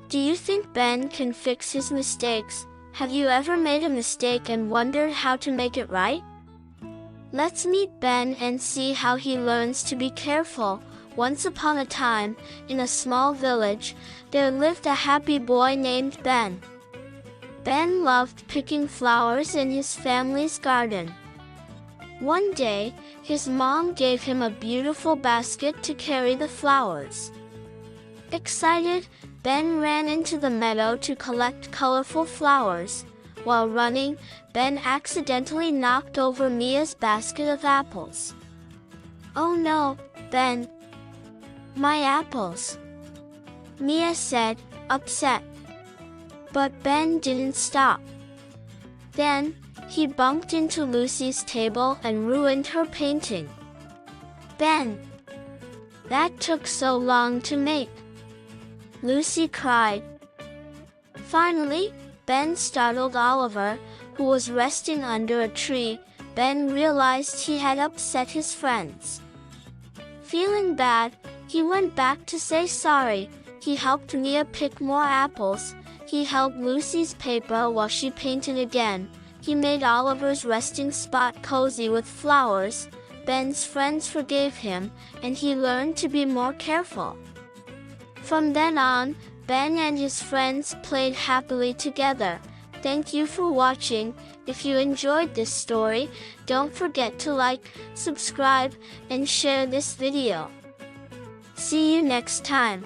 Do you think Ben can fix his mistakes? Have you ever made a mistake and wondered how to make it right? Let's meet Ben and see how he learns to be careful. Once upon a time, in a small village, there lived a happy boy named Ben. Ben loved picking flowers in his family's garden. One day, his mom gave him a beautiful basket to carry the flowers. Excited, Ben ran into the meadow to collect colorful flowers. While running, Ben accidentally knocked over Mia's basket of apples. "Oh no, Ben! My apples!" Mia said, upset. But Ben didn't stop. Then, he bumped into Lucy's table and ruined her painting. "Ben! That took so long to make," Lucy cried. Finally, Ben startled Oliver, who was resting under a tree. Ben realized he had upset his friends. Feeling bad, he went back to say sorry. He helped Mia pick more apples. He held Lucy's paper while she painted again. He made Oliver's resting spot cozy with flowers. Ben's friends forgave him, and he learned to be more careful. From then on, Ben and his friends played happily together. Thank you for watching. If you enjoyed this story, don't forget to like, subscribe, and share this video. See you next time.